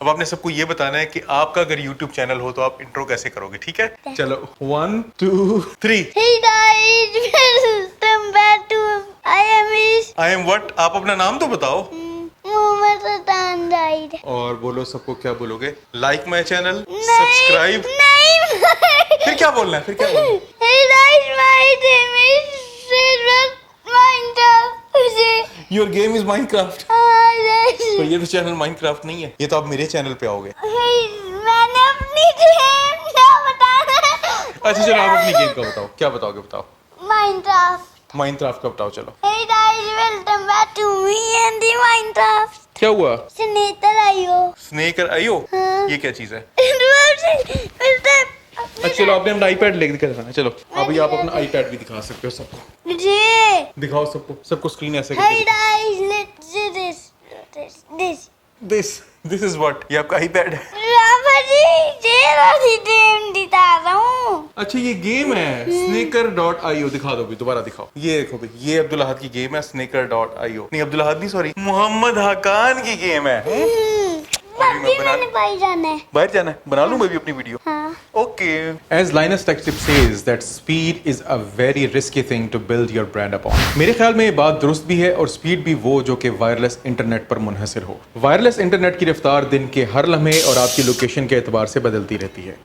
अब आपने सबको ये बताना है कि आपका अगर YouTube चैनल हो तो आप इंट्रो कैसे करोगे, ठीक है? चलो 1 2 3। Hey guys, welcome back to I am what? आप अपना नाम तो बताओ Mohammed Sultan Died. और बोलो सबको, क्या बोलोगे? लाइक माय चैनल, नहीं, सब्सक्राइब। नहीं। फिर क्या बोलना है? फिर क्या बोलना है? Hey guys, my name is Silver Minecraft. Your game is Minecraft. Hey, पर ये तो चैनल माइनक्राफ्ट नहीं है, ये तो आप मेरे चैनल पे आओगे। मैंने अपनी गेम क्या बताना? अच्छा चलो आप अपनी गेम का बताओ, क्या बताओगे बताओ। Minecraft. माइनक्राफ्ट का बताओ चलो। Hey guys, welcome back to me and the Minecraft. क्या हुआ? Senator आयो. स्नेकर आयो? हाँ। ये क्या चीज है? अच्छा अच्छा चलो आपने अपना आईपैड लेके दिखा देना। चलो अभी आप अपना आईपैड भी दिखा सकते हो सबको। मुझे दिखाओ सबको, सबको स्क्रीन ऐसे Hey करके guys, let's do this. This is what? ये आपका आईपैड है? रामा जी, ये रही गेम दिखा रहा हूँ। अच्छा ये गेम है snaker.io। दिखा दो भी, दोबारा दिखाओ। ये देखो भी, ये अब्दुल अहद की गेम है snaker.io। नहीं अब्दुल अहद नहीं, सॉरी, मोहम्मद हाकान की गेम है। अभी मैंने भाई जाना है। बाहर जाना है, बना लूं मैं भी अपनी वीडियो। हाँ। Okay. As Linus Tech Tip says that speed is a very risky thing to build your brand upon. मेरे ख्याल में ये बात दुरुस्त भी है और स्पीड भी वो जो कि वायरलेस इंटरनेट पर मुनहसर हो। वायरलेस इंटरनेट की रफ्तार दिन के हर लम्हे और आपकी लोकेशन के एतबार से बदलती रहती है।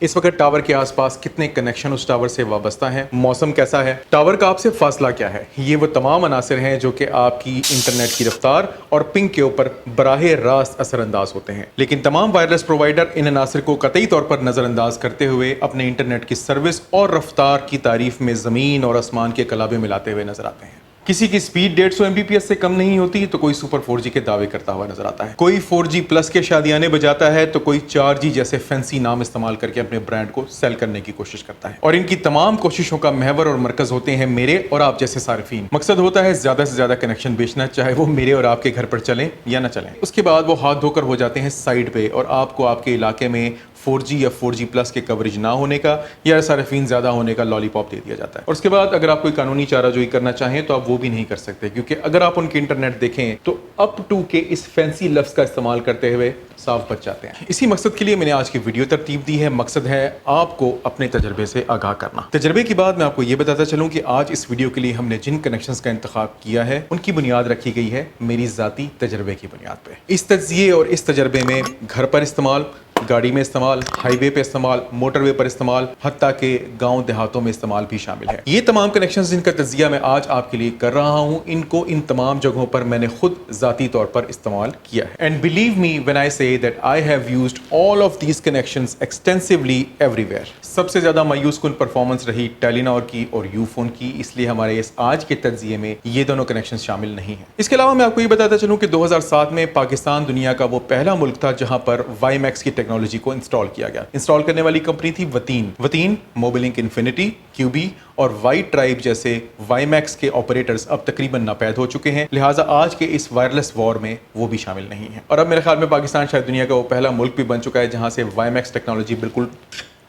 इस वक्त टावर के आसपास कितने कनेक्शन उस टावर से वाबस्ता हैं, मौसम कैसा है, टावर का आपसे फासला क्या है, ये वो तमाम अनासर हैं जो कि आपकी इंटरनेट की रफ्तार और पिंग के ऊपर बराहे रास्त असरअंदाज होते हैं। लेकिन तमाम वायरलेस प्रोवाइडर इन अनासर को कतई तौर पर नज़रअंदाज करते हुए अपने इंटरनेट की सर्विस और रफ्तार की तारीफ में ज़मीन और आसमान के कलाबे मिलाते हुए नजर आते हैं। किसी की स्पीड 150 Mbps से कम नहीं होती तो कोई सुपर 4G के दावे करता हुआ नजर आता है, कोई 4G प्लस के शादियाने बजाता है तो कोई 4G जैसे फैंसी नाम इस्तेमाल करके अपने ब्रांड को सेल करने की कोशिश करता है। और इनकी तमाम कोशिशों का महवर और मरकज होते हैं मेरे और आप जैसे सारिफीन। मकसद होता है ज्यादा से ज्यादा कनेक्शन बेचना, चाहे वो मेरे और आपके घर पर चलें या ना चलें। उसके बाद वो हाथ धोकर हो जाते हैं साइड पे और आपको आपके इलाके में 4G या 4G प्लस के कवरेज ना होने का या सारिफीन ज़्यादा होने का लॉलीपॉप दे दिया जाता है। और उसके बाद अगर आप कोई कानूनी चाराजोई करना चाहें तो आप वो भी नहीं कर सकते, क्योंकि अगर आप उनके इंटरनेट देखें तो अप टू के इस फैंसी लफ्ज़ का इस्तेमाल करते हुए साफ बच जाते हैं। इसी मकसद के लिए मैंने आज की वीडियो तरतीब दी है। मकसद है आपको अपने तजर्बे से आगाह करना। तजर्बे की बाद मैं आपको ये बताता चलूँ कि आज इस वीडियो के लिए हमने जिन कनेक्शंस का इंतखाब किया है उनकी बुनियाद रखी गई है मेरी ज़ाती तजर्बे की बुनियाद पर। इस तज्जिए और इस तजर्बे में घर पर इस्तेमाल, गाड़ी में इस्तेमाल, हाईवे पे इस्तेमाल, मोटरवे पर इस्तेमाल, हत्ता के गांव देहातों में इस्तेमाल भी शामिल है। ये तमाम कनेक्शंस जिनका तज्जिया मैं आज आपके लिए कर रहा हूं, इनको इन तमाम जगहों पर मैंने खुद जाती तौर पर इस्तेमाल किया है। And believe me when I say that I have used all of these connections extensively everywhere. सबसे ज्यादा मायूस कुन परफॉर्मेंस रही टेलीनॉर की और यूफोन की, इसलिए हमारे इस आज के तज्जिए में ये दोनों कनेक्शन शामिल नहीं है। इसके अलावा मैं आपको ये बताता चलूं कि 2007 में पाकिस्तान दुनिया का वो पहला मुल्क था जहां पर वाईमैक्स की टेक्नोलॉजी को इंस्टॉल किया गया। इंस्टॉल करने वाली कंपनी थी वतीन। मोबिलिंक इन्फिनिटी, क्यूबी और वाई ट्राइब जैसे वाईमैक्स के ऑपरेटर्स अब तकरीबन नापैद हो चुके हैं, लिहाजा आज के इस वायरलेस वॉर में वो भी शामिल नहीं है। और अब मेरे ख्याल में पाकिस्तान शायद दुनिया का वो पहला मुल्क भी बन चुका है जहां से वाईमैक्स टेक्नोलॉजी बिल्कुल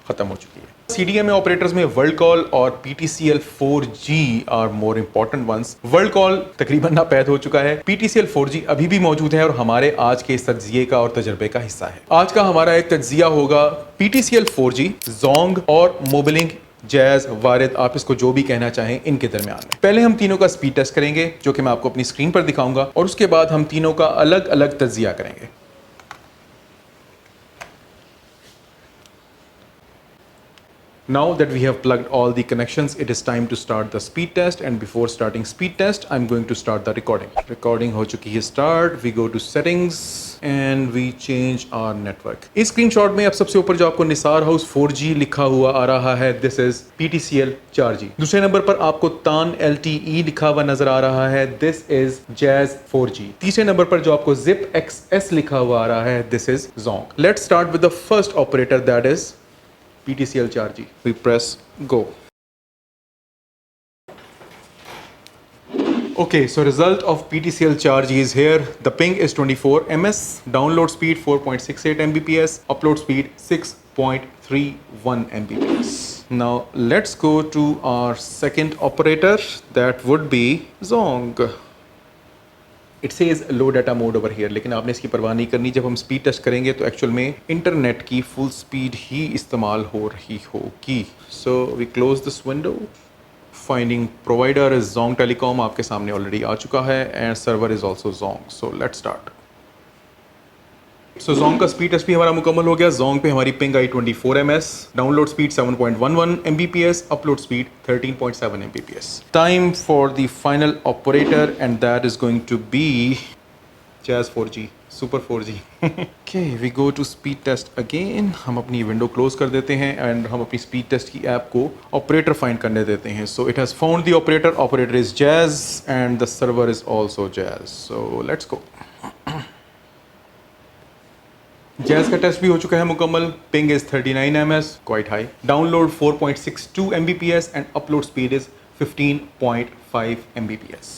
खत्म हो चुकी है। CDMA ऑपरेटर्स में वर्ल्ड कॉल और PTCL 4G are more important ones. Worldcall तकरीबन नापैद हो चुका है, PTCL 4G अभी भी मौजूद है और हमारे आज के इस तज्जिए का और तजर्बे का हिस्सा है। आज का हमारा एक तज्जिया होगा PTCL 4G, जोंग और मोबिलिंक, जैज, वारिद, आप इसको जो भी कहना चाहें, इनके दरमियान में। पहले हम तीनों का स्पीड टेस्ट करेंगे जो कि मैं आपको अपनी स्क्रीन पर दिखाऊंगा और उसके बाद हम तीनों का अलग अलग तज्जिया करेंगे। Now that we have plugged all the connections, it is time to start the speed test. And before starting speed test, I'm going to start the recording. Recording हो चुकी है start. We go to settings and we change our network. इस screenshot में अब सबसे ऊपर जो आपको निसार हाउस 4G लिखा हुआ आ रहा है, this is PTCL 4G। दूसरे नंबर पर आपको तान LTE लिखा हुआ नजर आ रहा है, this is Jazz 4G। तीसरे नंबर पर जो आपको Zip XS लिखा हुआ आ रहा है, this is Zonk। Let's start with the first operator, that is PTCL 4G. We press go. Okay, so result of PTCL 4G is here. The ping is 24 ms, download speed 4.68 Mbps, upload speed 6.31 Mbps. Now let's go to our second operator, that would be Zong. It says low data mode over here, लेकिन आपने इसकी परवाह नहीं करनी। जब हम speed test करेंगे तो एक्चुअल में इंटरनेट की फुल स्पीड ही इस्तेमाल हो रही होगी। So we close this window. Finding provider is Zong telecom आपके सामने ऑलरेडी आ चुका है and server is also Zong. So let's start. So Zong का स्पीड टेस्ट भी हमारा मुकम्मल हो गया। जोंग पे हमारी पिंग आई 24 ms, download speed 7.11 Mbps, upload speed 13.7 Mbps। Time for the final operator and that is going to be Jazz 4G, super 4G। Okay, we go to speed test again. हम अपनी विंडो क्लोज कर देते हैं and हम अपनी speed test की app को operator find करने देते हैं। So it has found the operator is Jazz and the server is also Jazz। So let's go. Jazz का टेस्ट भी हो चुका है मुकम्मल। Ping is 39 ms, quite high. Download 4.62 Mbps and upload speed is 15.5 Mbps।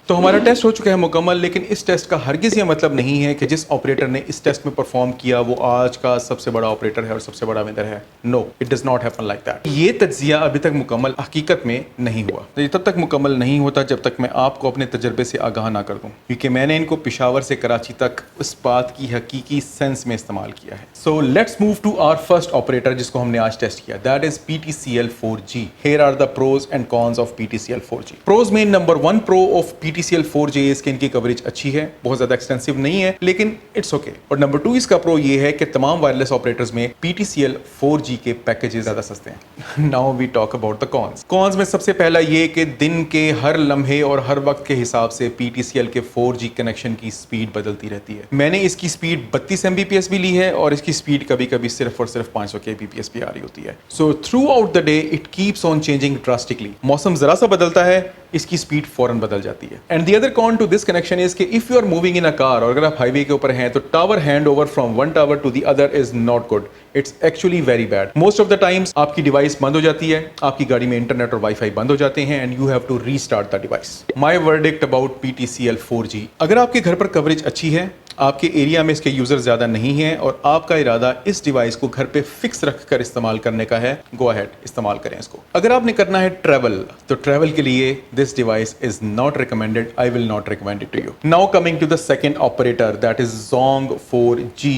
तो हमारा test हो चुका है मुकम्मल, लेकिन इस टेस्ट का हरगिज़ ये मतलब नहीं है कि जिस ऑपरेटर ने इस टेस्ट में परफॉर्म किया वो आज का सबसे बड़ा ऑपरेटर है और सबसे बड़ा विनर है। No, it does not happen like that. ये तज्जिया अभी तक मुकम्मल हकीकत में नहीं हुआ। तो ये तब तक मुकम्मल नहीं होता जब तक मैं आपको अपने तजर्बे से आगाह ना कर दूँ, क्योंकि मैंने इनको पेशावर से कराची तक उस बात की हकीकी सेंस में इस्तेमाल किया है। So let's move to our first operator जिसको हमने आज टेस्ट किया, that is PTCL 4G। Here are the pros and cons of PTCL 4G। Pros में number 1 pro of PTCL 4G इसके इनकी कवरेज अच्छी है, बहुत ज्यादा एक्सटेंसिव नहीं है, लेकिन इट्स ओके। और नंबर 2 इसका प्रो ये है कि तमाम वायरलेस ऑपरेटर्स में PTCL 4G के पैकेजेस ज्यादा सस्ते हैं। Now we talk about the cons. Cons में सबसे पहला ये कि दिन के हर लम्हे और हर वक्त के हिसाब से PTCL के 4G कनेक्शन की स्पीड बदलती रहती है। मैंने इसकी स्पीड 32 Mbps भी ली है और इसकी स्पीड कभी कभी सिर्फ और सिर्फ 500 kbps भी आ रही होती है। So through out the day it keeps on changing drastically. मौसम जरा सा बदलता है, इसकी स्पीड फौरन बदल जाती है। And the other con to this connection is कि if you are moving in a car, और अगर आप हाईवे के ऊपर हैं तो tower hand over from one tower to the other is not good. It's actually very bad. Most of the times आपकी device बंद हो जाती है, आपकी गाड़ी में इंटरनेट और वाईफाई बंद हो जाते हैं and you have to restart the device. My verdict about PTCL 4G, अगर आपके घर पर कवरेज अच्छी है, आपके एरिया में इसके यूजर ज्यादा नहीं हैं और आपका इरादा इस डिवाइस को घर पे फिक्स रखकर इस्तेमाल करने का है, गो अहेड, इस्तेमाल करें इसको। अगर आपने करना है ट्रैवल, तो ट्रैवल के लिए this device is not recommended. I will not recommend it to you. Now coming to the second operator, that is Zong 4G,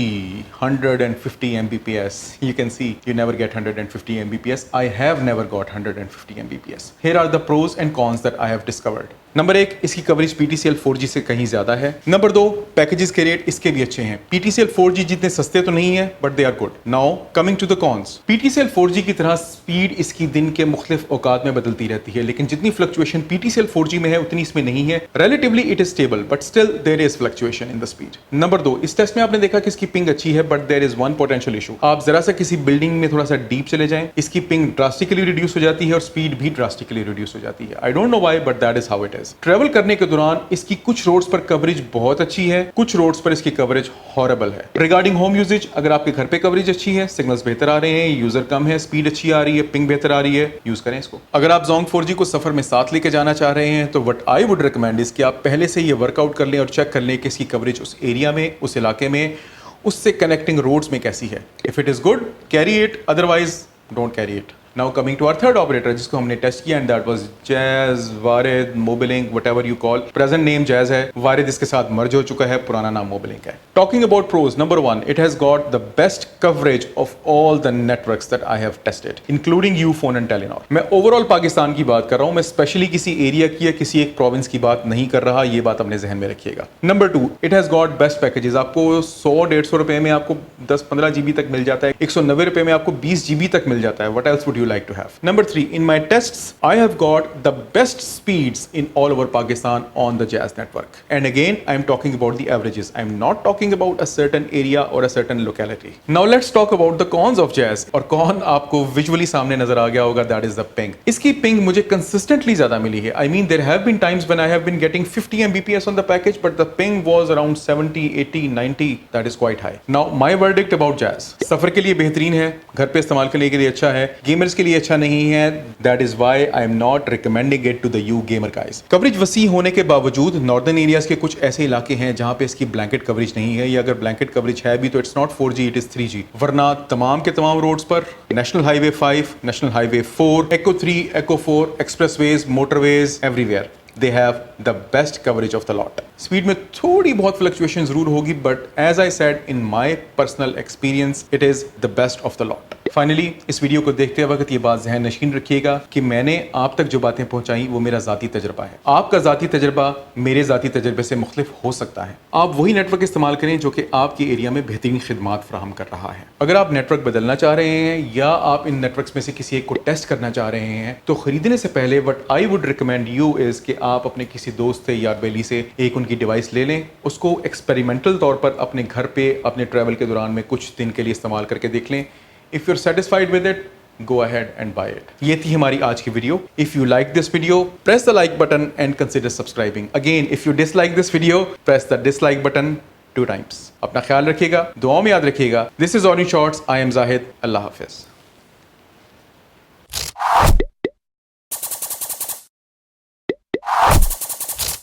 150 Mbps। You can see you never get 150 Mbps. I have never got 150 Mbps. Here are the pros and cons that I have discovered. Number 1, इसकी coverage PTCL 4G से कहीं ज्यादा है। Number 2, packages के rate इसके भी अच्छे हैं। PTCL 4G जितने सस्ते तो नहीं है, but they are good. Now coming to the cons. PTCL 4G की तरह स्पीड इसकी दिन के मुख्तलिफ औकात में बदलती रहती है, लेकिन जितनी फ्लक्चुएशन PTCL 4G में है उतनी इसमें नहीं है। Relatively it is stable, but still there is fluctuation in the speed. Number 2, इस टेस्ट में आपने देखा कि इसकी पिंग अच्छी है, but there is one potential issue. आप जरा सा किसी बिल्डिंग में थोड़ा सा डीप चले जाएं, इसकी पिंग ड्रास्टिकली रिड्यूस हो जाती है और स्पीड भी ड्रास्टिकली रिड्यूस हो जाती है। I don't know why, but that is how it is. Travel करने के दौरान इसकी कुछ रोड्स पर कवरेज बहुत अच्छी है, कुछ रोड्स पर इसकी कवरेज हॉरेबल है। रिगार्डिंग होम यूजेज, अगर आपके घर पे कवरेज अच्छी है, सिग्नल्स बेहतर आ रहे हैं, यूजर कम है, स्पीड अच्छी आ रही है, पिंग बेहतर आ रही है, यूज करें इसको। अगर आप Zong 4G को सफर में साथ लेके जाना चाह रहे हैं तो what I would recommend is कि आप पहले से ये वर्कआउट कर लें और चेक कर लें कि इसकी कवरेज उस एरिया में, उस इलाके में, उससे कनेक्टिंग रोड्स में कैसी है। If it is good, carry it, otherwise don't carry it. Now coming to our third operator जिसको हमने टेस्ट किया and that was Jazz, Warid, Mobilink, whatever you call. Present name Jazz है, वारिद इसके साथ मर्ज हो चुका है, पुराना नाम मोबिलिंक है। Talking about pros, number 1, it has got the best coverage of all the networks that I have tested, including Ufone and Telenor. मैं ओवरऑल पाकिस्तान की बात कर रहा हूं, मैं स्पेशली किसी एरिया की या किसी एक प्रोविंस की बात नहीं कर रहा, ये बात अपने जहन में रखिएगा। Number 2, it has got best packages. आपको 100-150 रुपए में आपको 10-15 GB तक मिल जाता है, 190 रुपए में आपको 20 GB तक मिल जाता है। What else would you like to have? Number 3, in my tests, I have got the best speeds in all over Pakistan on the Jazz network. And again, I am talking about the averages. I am not talking about a certain area or a certain locality. Now let's talk about the cons of Jazz. और con आपको visually सामने नजर आ गया होगा, that is the ping. इसकी ping मुझे consistently ज़्यादा मिली है. I mean, there have been times when I have been getting 50 Mbps on the package, but the ping was around 70, 80, 90. That is quite high. Now, my verdict about Jazz. सफर के लिए बेहतरीन है, घर पे इस्तेमाल करने के लिए अच्छा है, गेमर्स के लिए अच्छा नहीं है। That is why I am not recommending it to the you gamer guys. Coverage वसी होने के बावजूद नॉर्दर्न एरियाज के कुछ ऐसे इलाके हैं जहां पे इसकी ब्लैंकेट कवरेज नहीं है, या अगर ब्लैंकेट कवरेज है भी तो it's not 4G, it is 3G। वरना तमाम के तमाम रोड्स पर national highway 5, national highway 4, Echo 3, Echo 4, expressways, motorways, everywhere they have the best coverage of the lot. Speed में थोड़ी बहुत फ्लक्चुएशन जरूर होगी, but as I said in my personal experience it is the best of the lot. Finally इस video को देखते वक्त ये बात ज़हन नशीन रखिएगा कि मैंने आप तक जो बातें पहुंचाई वो मेरा ज़ाती तजर्बा है. आपका ज़ाती तजर्बा मेरे ज़ाती तजर्बे से मुख्तलिफ हो सकता है. आप वही नेटवर्क इस्तेमाल करें जो कि आपके एरिया में बेहतरीन खिदमात फराहम कर रहा है. अगर आप नेटवर्क बदलना चाह रहे हैं या आप इन नेटवर्क्स में से किसी एक को टेस्ट करना चाह रहे हैं, तो खरीदने से पहले what I would recommend you is कि आप अपने किसी दोस्त से या बेली से एक उनकी डिवाइस ले लें, उसको एक्सपेरिमेंटल तौर पर अपने घर पे अपने ट्रैवल के दौरान में कुछ दिन के लिए इस्तेमाल करके देख लें. If you're satisfied with it, go ahead and buy it. ये थी हमारी आज की video. If you like this video, press the like button and consider subscribing. Again, if you dislike this video, press the dislike button 2 times. अपना ख्याल रखिएगा, दुआओं में याद रखिएगा. This is Orange Shorts. I am Zahid. Allah Hafiz.